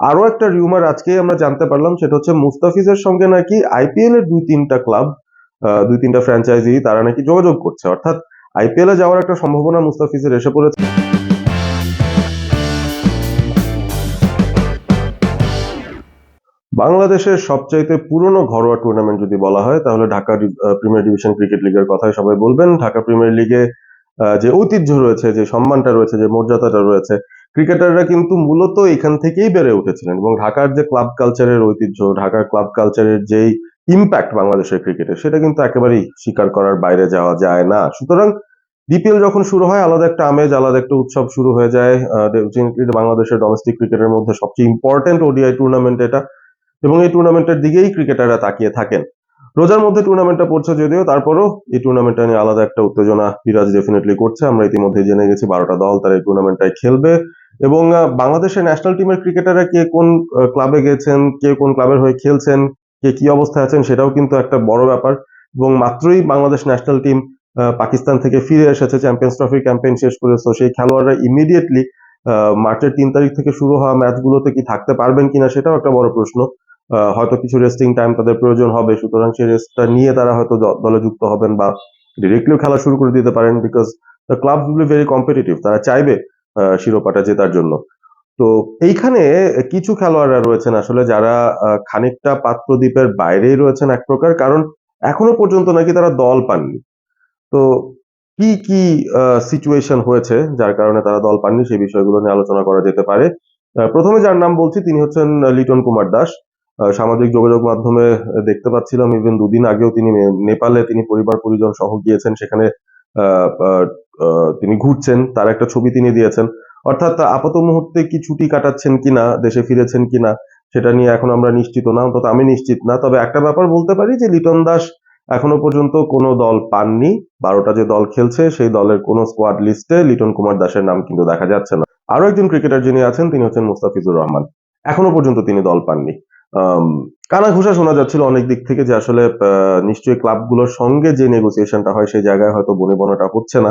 আরো একটা রিউমার আজকেই আমরা জানতে পারলাম, সেটা হচ্ছে মুস্তাফিজের সঙ্গে নাকি আইপিএল এর দুই তিনটা ক্লাব, দুই তিনটা ফ্র্যাঞ্চাইজি তারা নাকি যোগাযোগ করছে, অর্থাৎ আইপিএল এ যাওয়ার একটা সম্ভাবনা মুস্তাফিজের এসে পড়েছে। বাংলাদেশের সবচাইতে পুরনো ঘরোয়া টুর্নামেন্ট যদি বলা হয় তাহলে ঢাকা প্রিমিয়ার ডিভিশন ক্রিকেট লিগের কথাই সবাই বলবেন। ঢাকা প্রিমিয়ার লিগে যে ঐতিহ্য রয়েছে, যে সম্মানটা রয়েছে, যে মর্যাদাটা রয়েছে, ক্রিকেটাররা কিন্তু মূলত এখান থেকেই বেড়ে উঠেছিলেন। এবং ঢাকার যে ক্লাব কালচারের ঐতিহ্য, ঢাকার ক্লাব কালচারের যেই ইম্প্যাক্ট বাংলাদেশের ক্রিকেটে, সেটা কিন্তু একেবারেই স্বীকার করার বাইরে যাওয়া যায় না। সুতরাং বিপিএল যখন শুরু হয় আলাদা একটা আমেজ, আলাদা একটা উৎসব শুরু হয়ে যায়। বাংলাদেশের ডোমেস্টিক ক্রিকেটের মধ্যে সবচেয়ে ইম্পর্টেন্ট ওডিআই টুর্নামেন্ট এটা, এবং এই টুর্নামেন্টের দিকেই ক্রিকেটাররা তাকিয়ে থাকেন। রোজার মধ্যে টুর্নামেন্টটা পড়ছে যদিও, তারপরও এই টুর্নামেন্টটা নিয়ে আলাদা একটা উত্তেজনা বিরাজ ডেফিনেটলি করছে। আমরা ইতিমধ্যে জেনে গেছি 12টা দল তারা এই টুর্নামেন্টটায় খেলবে, এবং বাংলাদেশের ন্যাশনাল টিমের ক্রিকেটাররা কে কোন ক্লাবে গেছেন, কে কোন ক্লাবের হয়ে খেলছেন, কে কি অবস্থায় আছেন, সেটাও কিন্তু একটা বড় ব্যাপার। এবং মাত্রই বাংলাদেশ ন্যাশনাল টিম পাকিস্তান থেকে ফিরে এসেছে চ্যাম্পিয়ন্স ট্রফি ক্যাম্পেইন শেষ করে, তো সেই খেলোয়াড়রা ইমিডিয়েটলি মার্চের 3 তারিখ থেকে শুরু হওয়া ম্যাচগুলোতে কি থাকতে পারবেন কিনা সেটাও একটা বড় প্রশ্ন। হয়তো কিছু রেস্টিং টাইম তাদের প্রয়োজন হবে, সুতরাং সেই রেস্টটা নিয়ে তারা হয়তো দলে যুক্ত হবেন বা ডিরেক্টলিও খেলা শুরু করে দিতে পারেন, because the club will be very competitive, তারা চাইবে শিরোপাটা জেতার জন্য। তো এইখানে কিছু খেলোয়াড়রা রয়েছেন আসলে যারা খানিকটা পাত্রদ্বীপের বাইরেই রয়েছেন এক প্রকার, কারণ এখনো পর্যন্ত নাকি তারা দল পাননি। তো কি কি সিচুয়েশন হয়েছে যার কারণে তারা দল পাননি, সেই বিষয়গুলো নিয়ে আলোচনা করা যেতে পারে। প্রথমে যার নাম বলছি তিনি হচ্ছেন লিটন কুমার দাস। সামাজিক যোগাযোগ মাধ্যমে দেখতে পাচ্ছিলাম ইভেন দুদিন আগেও তিনি নেপালে তিনি পরিবার পরিজন সহ গিয়েছেন, সেখানে আহ, আহ, তিনি ঘুরছেন, তার একটা ছবি তিনি দিয়েছেন। অর্থাৎ আপাত মুহূর্তে কি ছুটি কাটাচ্ছেন কিনা, দেশে ফিরেছেন কিনা সেটা নিয়ে এখন আমরা নিশ্চিত না, অন্তত আমি নিশ্চিত না। তবে একটা ব্যাপার বলতে পারি যে লিটন দাস এখনো পর্যন্ত কোনো দল পাননি। 12টা যে দল খেলছে সেই দলের কোনো স্কোয়াড লিস্টে লিটন কুমার দাসের নাম কিন্তু দেখা যাচ্ছে না। আরো একজন ক্রিকেটার যিনি আছেন তিনি হচ্ছেন মুস্তাফিজুর রহমান, এখনো পর্যন্ত তিনি দল পাননি। কানাঘুষা শোনা যাচ্ছিল অনেক দিক থেকে যে আসলে নিশ্চয়ই ক্লাবগুলোর সঙ্গে যে নেগোসিয়েশনটা হয় সেই জায়গায় হয়তো বনিবনাটা হচ্ছে না,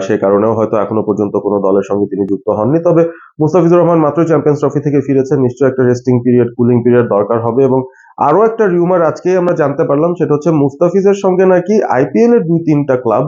সে কারণেও হয়তো এখনো পর্যন্ত কোনো দলের সঙ্গে তিনি যুক্ত হননি। তবে মুস্তাফিজুর রহমান মাত্রই চ্যাম্পিয়ন্স ট্রফি থেকে ফিরেছেন, নিশ্চয়ই একটা রেস্টিং পিরিয়ড, কুলিং পিরিয়ড দরকার হবে। এবং আরো একটা রিউমার আজকেই আমরা জানতে পারলাম, সেটা হচ্ছে মুস্তাফিজের সঙ্গে নাকি আইপিএল এর দুই তিনটা ক্লাব,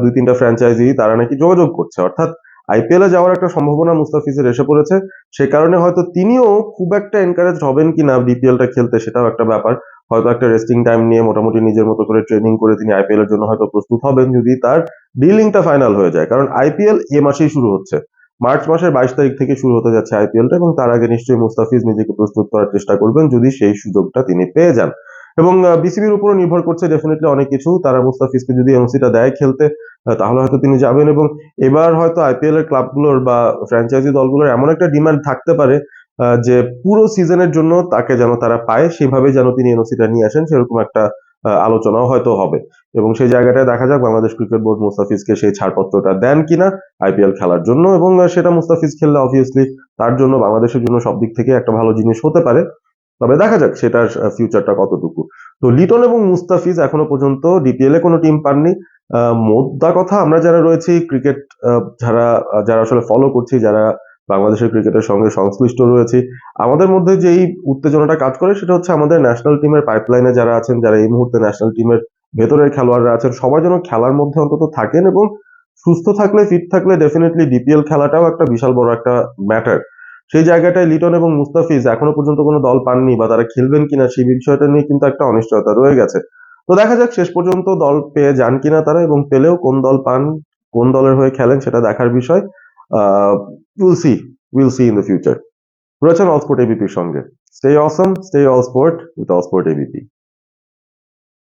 দুই তিনটা ফ্র্যাঞ্চাইজি তারা নাকি যোগাযোগ করছে, অর্থাৎ আইপিএল এ যাওয়ার একটা সম্ভাবনা মুস্তাফিজের এসে পড়েছে। সে কারণে হয়তো তিনিও খুব একটা এনকারেজ হবেন কিনা বিপিএলটা খেলতে সেটাও একটা ব্যাপার। হয়তো একটা রেস্টিং টাইম নিয়ে মোটামুটি নিজের মতো করে ট্রেনিং করে তিনি আইপিএল এর জন্য হয়তো প্রস্তুত হবেন যদি তার ডিলিংটা ফাইনাল হয়ে যায়, কারণ আইপিএল এ মাসেই শুরু হচ্ছে। মার্চ মাসের 22 তারিখ থেকে শুরু হতে যাচ্ছে আইপিএলটা, এবং তার আগে নিশ্চয়ই মুস্তাফিজ নিজেকে প্রস্তুত করার চেষ্টা করবেন যদি সেই সুযোগটা তিনি পেয়ে যান। এবং বিসিবির উপরও নির্ভর করছে ডেফিনেটলি অনেক কিছু, তারা মুস্তাফিজকে যদি এনসিটা দেয় খেলতে তাহলে হয়তো তিনি যাবেন। এবং এবার হয়তো আইপিএল এর ক্লাবগুলোর বা ফ্র্যাঞ্চাইজি দলগুলোর এমন একটা ডিমান্ড থাকতে পারে যে পুরো সিজনের জন্য তাকে যেন তারা পায়, সেভাবে যেন তিনি এনওসিটা নিয়ে আসেন, সেরকম একটা আলোচনাও হয়তো হবে। এবং সেই জায়গাটায় দেখা যাক বাংলাদেশ ক্রিকেট বোর্ড মুস্তাফিজকে সেই ছাড়পত্রটা দেন কিনা আইপিএল খেলার জন্য। এবং সেটা মুস্তাফিজ খেললে অবভিয়াসলি তার জন্য, বাংলাদেশের জন্য সব দিক থেকে একটা ভালো জিনিস হতে পারে। তবে দেখা যাক সেটার ফিউচারটা কতটুকু। তো লিটন এবং মুস্তাফিজ এখনো পর্যন্ত ডিপিএল এ কোনো টিম পাননি। মোদ্দা কথা আমরা যারা রয়েছি ক্রিকেট, যারা যারা আসলে ফলো করছি, যারা বাংলাদেশের ক্রিকেটের সঙ্গে সংশ্লিষ্ট রয়েছি, আমাদের মধ্যে যেই উত্তেজনাটা কাজ করে সেটা হচ্ছে আমাদের ন্যাশনাল টিমের পাইপলাইনে যারা আছেন, যারা এই মুহূর্তে ন্যাশনাল টিমের ভেতরের খেলোয়াড়রা আছেন, সবাই যেন খেলার মধ্যে অন্তত থাকেন, এবং সুস্থ থাকলে, ফিট থাকলে ডেফিনেটলি ডিপিএল খেলাটাও একটা বিশাল বড় একটা ম্যাটার। সেই জায়গাটায় লিটন এবং মুস্তাফিজ এখনো পর্যন্ত কোনো দল পাননি বা তারা খেলবেন কিনা সেই বিষয়টা নিয়ে কিন্তু একটা অনিশ্চয়তা রয়ে গেছে। তো দেখা যাক শেষ পর্যন্ত দল পেয়ে যান কিনা তারা, এবং পেলেও কোন দল পান, কোন দলের হয়ে খেলেন সেটা দেখার বিষয়। Ah will see in the future. রয়েছেন অল স্পোর্ট এবিপির সঙ্গে। Stay awesome, stay all sport with all sport ABP.